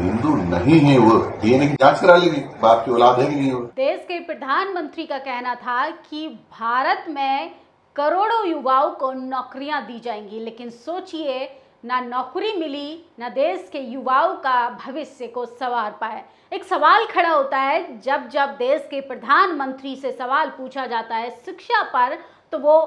हिंदू नहीं है वो डीएनए की जांच करा लेगी, बाप की औलाद है कि नहीं वो। देश के प्रधानमंत्री का कहना था कि भारत में करोड़ों युवाओं को नौकरियां दी जाएंगी, लेकिन सोचिए ना नौकरी मिली, ना देश के युवाओं का भविष्य को संवार पाए। एक सवाल खड़ा होता है, जब जब देश के प्रधानमंत्री से सवाल पूछा जाता है शिक्षा पर, तो वो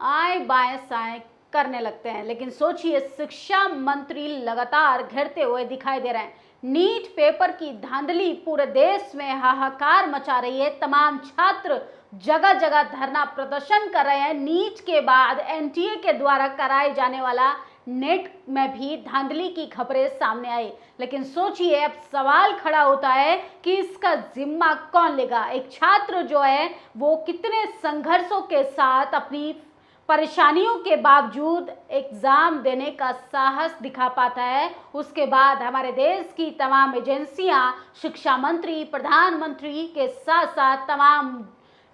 आए बाएं साएं करने लगते हैं। लेकिन सोचिए, शिक्षा मंत्री लगातार घिरते हुए दिखाई दे रहे हैं। नीट पेपर की धांधली पूरे देश में हाहाकार मचा रही है। तमाम छात्र जगह जगह धरना प्रदर्शन कर रहे हैं। नीट के बाद एनटीए के द्वारा कराए जाने वाला नेट में भी धांधली की खबरें सामने आई। लेकिन सोचिए, अब सवाल खड़ा होता है कि इसका जिम्मा कौन लेगा। एक छात्र जो है वो कितने संघर्षों के साथ अपनी परेशानियों के बावजूद एग्जाम देने का साहस दिखा पाता है। उसके बाद हमारे देश की तमाम एजेंसियां, शिक्षा मंत्री, प्रधानमंत्री के साथ साथ तमाम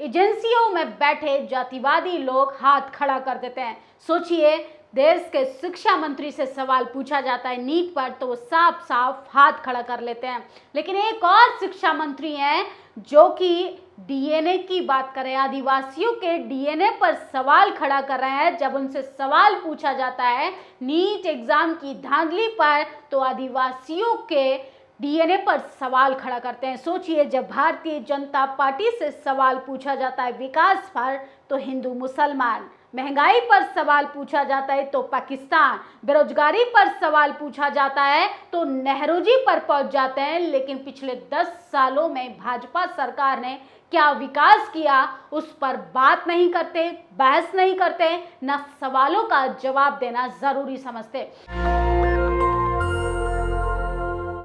एजेंसियों में बैठे जातिवादी लोग हाथ खड़ा कर देते हैं। सोचिए, देश के शिक्षा मंत्री से सवाल पूछा जाता है नीट पर, तो वो साफ साफ हाथ खड़ा कर लेते हैं। लेकिन एक और शिक्षा मंत्री हैं जो कि डीएनए की बात करें, आदिवासियों के डीएनए पर सवाल खड़ा कर रहे हैं। जब उनसे सवाल पूछा जाता है नीट एग्जाम की धांधली पर, तो आदिवासियों के डीएनए पर सवाल खड़ा करते हैं। सोचिए, जब भारतीय जनता पार्टी से सवाल पूछा जाता है विकास पर, तो हिंदू मुसलमान, महंगाई पर सवाल पूछा जाता है तो पाकिस्तान, बेरोजगारी पर सवाल पूछा जाता है तो नेहरू जी पर पहुंच जाते हैं। लेकिन पिछले 10 सालों में भाजपा सरकार ने क्या विकास किया, उस पर बात नहीं करते, बहस नहीं करते, न सवालों का जवाब देना जरूरी समझते।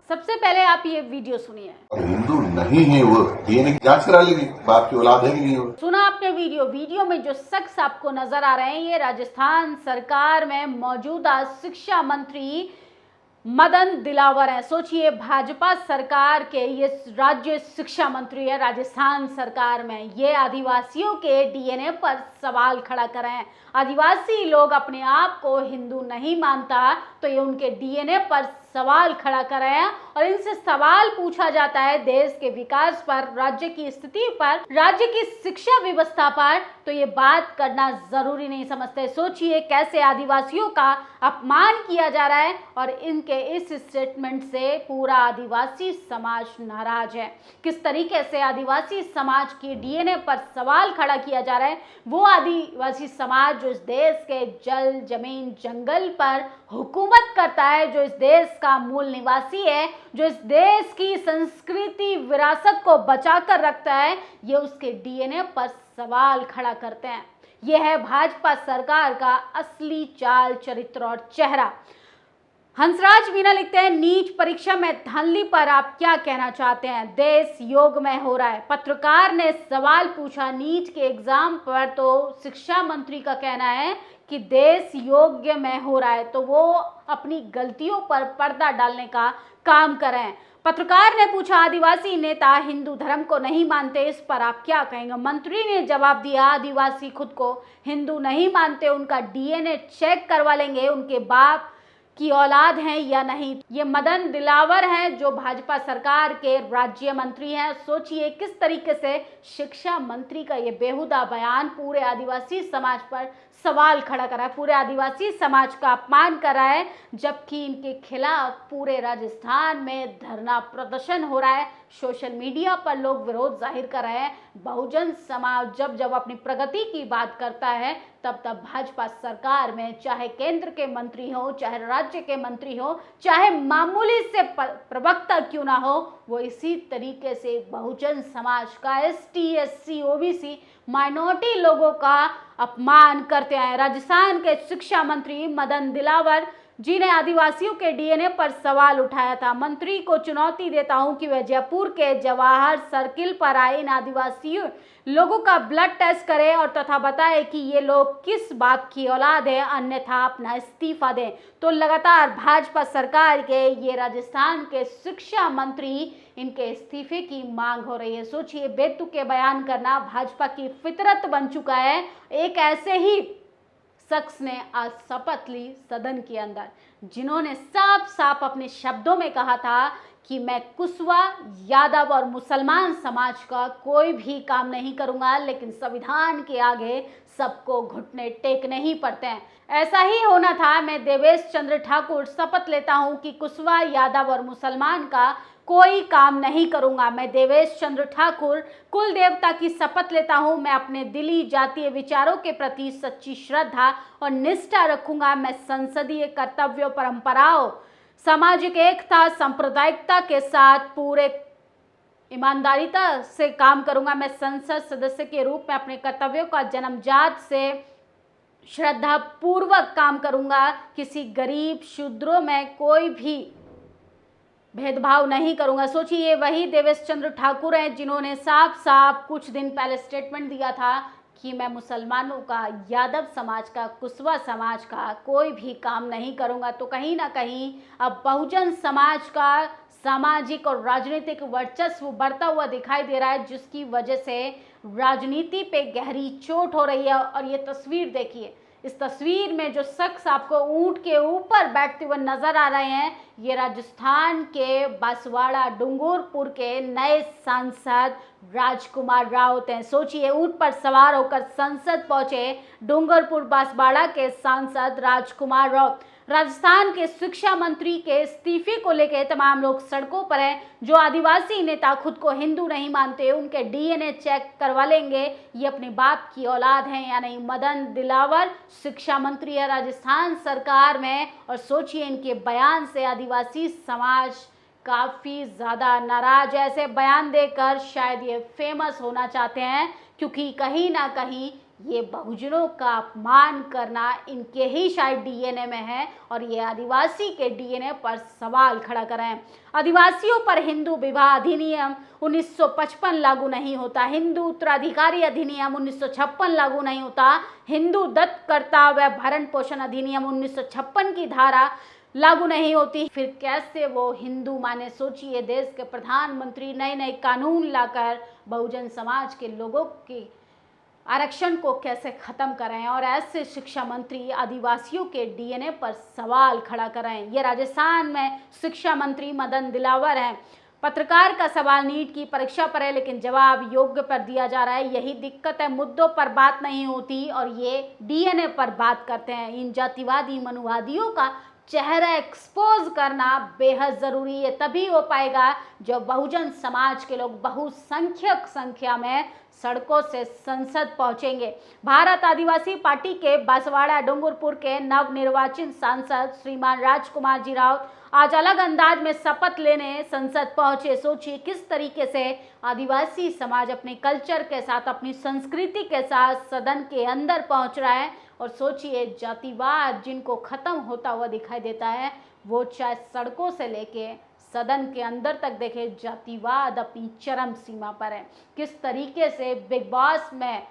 सबसे पहले आप ये वीडियो सुनिए। हिंदू नहीं है वो डीएनए की जांच करा लेगी, बाप की औलाद है कि नहीं वो। सुना आपने वीडियो में जो शख्स आपको नजर आ रहे हैं, ये राजस्थान सरकार में मौजूदा शिक्षा मंत्री मदन दिलावर है। सोचिए, भाजपा सरकार के ये राज्य शिक्षा मंत्री है राजस्थान सरकार में। ये आदिवासियों के डीएनए पर सवाल खड़ा कर रहे हैं। आदिवासी लोग अपने आप को हिंदू नहीं मानता, तो ये उनके डीएनए पर सवाल खड़ा कर रहे हैं और इनसे सवाल पूछा जाता है देश के विकास पर, राज्य की स्थिति पर, राज्य की शिक्षा व्यवस्था पर, तो ये बात करना जरूरी नहीं समझते। सोचिए, कैसे आदिवासियों का अपमान किया जा रहा है और इनके इस स्टेटमेंट से पूरा आदिवासी समाज नाराज है। किस तरीके से आदिवासी समाज के डीएनए पर सवाल खड़ा किया जा रहा है। वो आदिवासी समाज जो इस देश के जल, जमीन, जंगल पर हुकूमत करता है, जो इस देश का मूल निवासी है, जो इस देश की संस्कृति विरासत को बचा कर रखता है, ये उसके डीएनए पर सवाल खड़ा करते हैं। यह है भाजपा सरकार का असली चाल, चरित्र और चेहरा। हंसराज मीना लिखते हैं, नीट परीक्षा में धांधली पर आप क्या कहना चाहते हैं? देश योगमय हो रहा है। पत्रकार ने सवाल पूछा नीट के एग्जाम पर, तो शिक्षा मंत्री का कहना है कि देश योग्य में हो रहा है, तो वो अपनी गलतियों पर पर्दा डालने का काम कर रहे हैं। पत्रकार ने पूछा, आदिवासी नेता हिंदू धर्म को नहीं मानते, इस पर आप क्या कहेंगे? मंत्री ने जवाब दिया, आदिवासी खुद को हिंदू नहीं मानते, उनका डीएनए चेक करवा लेंगे, उनके बाप की औलाद हैं या नहीं। ये मदन दिलावर हैं जो भाजपा सरकार के राज्य मंत्री हैं। सोचिए, किस तरीके से शिक्षा मंत्री का ये बेहुदा बयान पूरे आदिवासी समाज पर सवाल खड़ा कर रहा है, पूरे आदिवासी समाज का अपमान कर रहा है, जबकि इनके खिलाफ पूरे राजस्थान में धरना प्रदर्शन हो रहा है। सोशल मीडिया पर लोग विरोध जाहिर कर रहे हैं। बहुजन समाज जब जब अपनी प्रगति की बात करता है, तब तब भाजपा सरकार में चाहे केंद्र के मंत्री हो, चाहे राज्य के मंत्री हो, चाहे मामूली से प्रवक्ता क्यों ना हो, वो इसी तरीके से बहुजन समाज का, एसटी, एससी, ओबीसी, माइनॉरिटी लोगों का अपमान करते आए। राजस्थान के शिक्षा मंत्री मदन दिलावर जी ने आदिवासियों के डीएनए पर सवाल उठाया था। मंत्री को चुनौती देता हूं कि वह जयपुर के जवाहर सर्किल पर आए इन आदिवासियों लोगों का ब्लड टेस्ट करें और तथा बताएं कि ये लोग किस बाप की औलाद है, अन्यथा अपना इस्तीफा दें। तो लगातार भाजपा सरकार के ये राजस्थान के शिक्षा मंत्री, इनके इस्तीफे की मांग हो रही है। सोचिए, बेतुके बयान करना भाजपा की फितरत बन चुका है। एक ऐसे ही शख्स ने आज शपथ ली सदन के अंदर, जिन्होंने साफ साफ अपने शब्दों में कहा था कि मैं कुशवा, यादव और मुसलमान समाज का कोई भी काम नहीं करूंगा, लेकिन संविधान के आगे सबको घुटने टेकने ही पड़ते हैं। ऐसा ही होना था। मैं देवेश चंद्र ठाकुर शपथ लेता हूं कि कुशवा, यादव और मुसलमान का कोई काम नहीं करूंगा। मैं देवेश चंद्र ठाकुर कुल देवता की शपथ लेता हूं। मैं अपने दिली जातीय विचारों के प्रति सच्ची श्रद्धा और निष्ठा रखूंगा। मैं संसदीय कर्तव्यों, परंपराओं, सामाजिक एकता, सांप्रदायिकता के साथ पूरे ईमानदारीता से काम करूंगा। मैं संसद सदस्य के रूप में अपने कर्तव्यों का जन्मजात से श्रद्धा पूर्वक काम करूंगा। किसी गरीब, शूद्रों में कोई भी भेदभाव नहीं करूंगा। सोचिए, ये वही देवेश चंद्र ठाकुर हैं जिन्होंने साफ साफ कुछ दिन पहले स्टेटमेंट दिया था कि मैं मुसलमानों का, यादव समाज का, कुशवा समाज का कोई भी काम नहीं करूंगा। तो कहीं ना कहीं अब बहुजन समाज का सामाजिक और राजनीतिक वर्चस्व बढ़ता हुआ दिखाई दे रहा है, जिसकी वजह से राजनीति पे गहरी चोट हो रही है। और ये तस्वीर देखिए, इस तस्वीर में जो शख्स आपको ऊंट के ऊपर बैठते हुए नजर आ रहे हैं, ये राजस्थान के बांसवाड़ा डूंगरपुर के नए सांसद राजकुमार राउत हैं। सोचिए, ऊंट पर सवार होकर संसद पहुंचे डूंगरपुर बांसवाड़ा के सांसद राजकुमार राउत। राजस्थान के शिक्षा मंत्री के इस्तीफे को लेकर तमाम लोग सड़कों पर हैं। जो आदिवासी नेता खुद को हिंदू नहीं मानते, उनके डीएनए चेक करवा लेंगे ये अपने बाप की औलाद हैं या नहीं। मदन दिलावर शिक्षा मंत्री है राजस्थान सरकार में, और सोचिए, इनके बयान से आदिवासी समाज काफी ज्यादा नाराज है। ऐसे बयान देकर शायद ये फेमस होना चाहते हैं, क्योंकि कहीं ना कहीं ये बहुजनों का अपमान करना इनके ही शायद डीएनए में है, और ये आदिवासी के डीएनए पर सवाल खड़ा कर रहे हैं। आदिवासियों पर हिंदू विवाह अधिनियम 1955 लागू नहीं होता, हिंदू उत्तराधिकारी अधिनियम 1956 लागू नहीं होता, हिंदू दत्तकर्ता व भरण पोषण अधिनियम 1956 की धारा लागू नहीं होती। फिर कैसे वो हिंदू माने? सोचिए, देश के प्रधानमंत्री नए नए कानून लाकर बहुजन समाज के लोगों की आरक्षण को कैसे खत्म कर रहे हैं, और ऐसे शिक्षा मंत्री आदिवासियों के डीएनए पर सवाल खड़ा कर रहे हैं। ये राजस्थान में शिक्षा मंत्री मदन दिलावर हैं। पत्रकार का सवाल नीट की परीक्षा पर है, लेकिन जवाब योग्य पर दिया जा रहा है। यही दिक्कत है, मुद्दों पर बात नहीं होती और ये डीएनए पर बात करते हैं। इन जातिवादी मनुवादियों का चेहरा एक्सपोज करना बेहद जरूरी है। तभी हो पाएगा जब बहुजन समाज के लोग बहुसंख्यक संख्या में सड़कों से संसद पहुंचेंगे। भारत आदिवासी पार्टी के बांसवाड़ा डूंगरपुर के नवनिर्वाचित सांसद श्रीमान राजकुमार जी राउत आज अलग अंदाज में शपथ लेने संसद पहुंचे। सोचिए, किस तरीके से आदिवासी समाज अपने कल्चर के साथ, अपनी संस्कृति के साथ सदन के अंदर पहुंच रहा है। और सोचिए, जातिवाद जिनको खत्म होता हुआ दिखाई देता है, वो चाहे सड़कों से लेके सदन के अंदर तक देखे, जातिवाद अपनी चरम सीमा पर है। किस तरीके से बिग बॉस में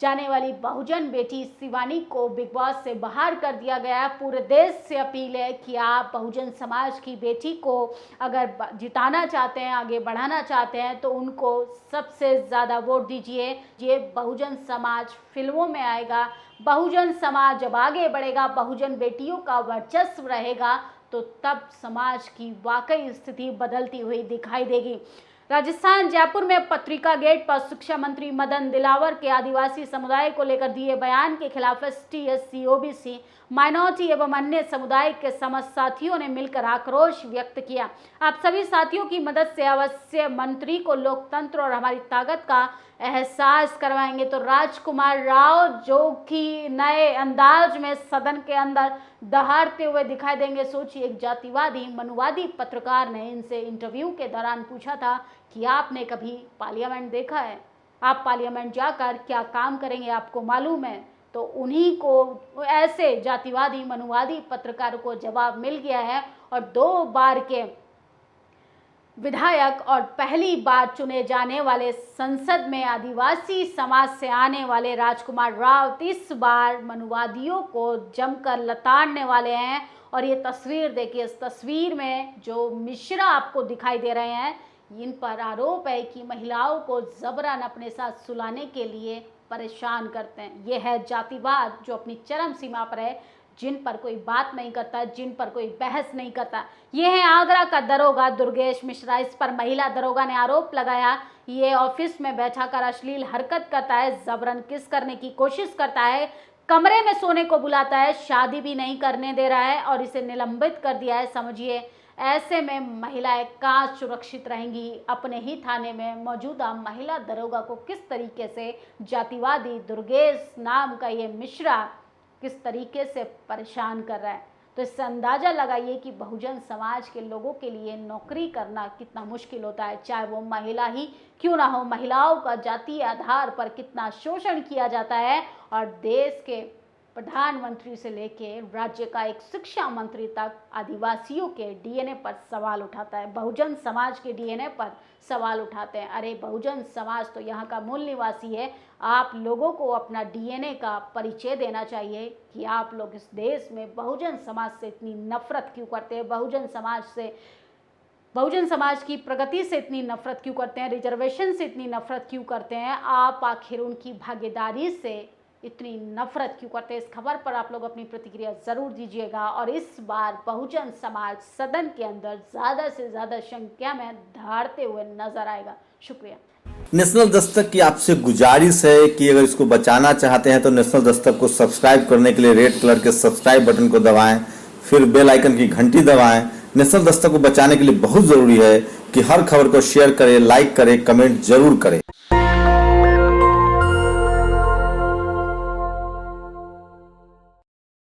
जाने वाली बहुजन बेटी शिवानी को बिग बॉस से बाहर कर दिया गया। पूरे देश से अपील है कि आप बहुजन समाज की बेटी को अगर जिताना चाहते हैं, आगे बढ़ाना चाहते हैं, तो उनको सबसे ज़्यादा वोट दीजिए। ये बहुजन समाज फिल्मों में आएगा। बहुजन समाज जब आगे बढ़ेगा, बहुजन बेटियों का वर्चस्व रहेगा, तो तब समाज की वाकई स्थिति बदलती हुई दिखाई देगी। राजस्थान जयपुर में पत्रिका गेट पर शिक्षा मंत्री मदन दिलावर के आदिवासी समुदाय को लेकर दिए बयान के खिलाफ एसटी, एससी, ओबीसी, माइनॉरिटी एवं अन्य समुदाय के समस्त साथियों ने मिलकर आक्रोश व्यक्त किया। आप सभी साथियों की मदद से अवश्य मंत्री को लोकतंत्र और हमारी ताकत का एहसास करवाएंगे। तो राजकुमार राव जो कि नए अंदाज में सदन के अंदर दहाड़ते हुए दिखाई देंगे। सोचिए, एक जातिवादी मनुवादी पत्रकार ने इनसे इंटरव्यू के दौरान पूछा था कि आपने कभी पार्लियामेंट देखा है? आप पार्लियामेंट जाकर क्या काम करेंगे, आपको मालूम है? तो उन्हीं को, ऐसे जातिवादी मनुवादी पत्रकारों को जवाब मिल गया है। और 2 बार के विधायक और पहली बार चुने जाने वाले संसद में आदिवासी समाज से आने वाले राजकुमार राव इस बार मनुवादियों को जमकर लताड़ने वाले हैं। और ये तस्वीर देखिए, इस तस्वीर में जो मिश्रा आपको दिखाई दे रहे हैं, इन पर आरोप है कि महिलाओं को जबरन अपने साथ सुलाने के लिए परेशान करते हैं। यह है जातिवाद जो अपनी चरम सीमा पर है। जिन पर कोई बात नहीं करता, जिन पर कोई बहस नहीं करता। ये है आगरा का दरोगा दुर्गेश मिश्रा। इस पर महिला दरोगा ने आरोप लगाया, ये ऑफिस में बैठा कर अश्लील हरकत करता है, जबरन किस करने की कोशिश करता है, कमरे में सोने को बुलाता है, शादी भी नहीं करने दे रहा है और इसे निलंबित कर दिया है। समझिए, ऐसे में महिलाएं कहाँ सुरक्षित रहेंगी? अपने ही थाने में मौजूदा महिला दरोगा को किस तरीके से जातिवादी दुर्गेश नाम का ये मिश्रा किस तरीके से परेशान कर रहा है, तो इससे अंदाजा लगाइए कि बहुजन समाज के लोगों के लिए नौकरी करना कितना मुश्किल होता है, चाहे वो महिला ही क्यों ना हो। महिलाओं का जातीय आधार पर कितना शोषण किया जाता है और देश के प्रधानमंत्री से लेके राज्य का एक शिक्षा मंत्री तक आदिवासियों के डीएनए पर सवाल उठाता है, बहुजन समाज के डीएनए पर सवाल उठाते हैं। अरे बहुजन समाज तो यहाँ का मूल निवासी है। आप लोगों को अपना डीएनए का परिचय देना चाहिए कि आप लोग इस देश में बहुजन समाज से इतनी नफरत क्यों करते हैं, बहुजन समाज की प्रगति से इतनी नफरत क्यों करते हैं, रिजर्वेशन से इतनी नफरत क्यों करते हैं, आप आखिर उनकी भागीदारी से इतनी नफरत क्यों करते हैं। इस खबर पर आप लोग अपनी प्रतिक्रिया जरूर दीजिएगा और इस बार बहुजन समाज सदन के अंदर ज्यादा से ज्यादा संख्या में धारते हुए नजर आएगा। शुक्रिया। नेशनल दस्तक की आपसे गुजारिश है कि अगर इसको बचाना चाहते हैं तो नेशनल दस्तक को सब्सक्राइब करने के लिए रेड कलर के सब्सक्राइब बटन को दबाएं, फिर बेल आइकन की घंटी दबाएं। नेशनल दस्तक को बचाने के लिए बहुत जरूरी है कि हर खबर को शेयर करें, लाइक करें, कमेंट जरूर करें।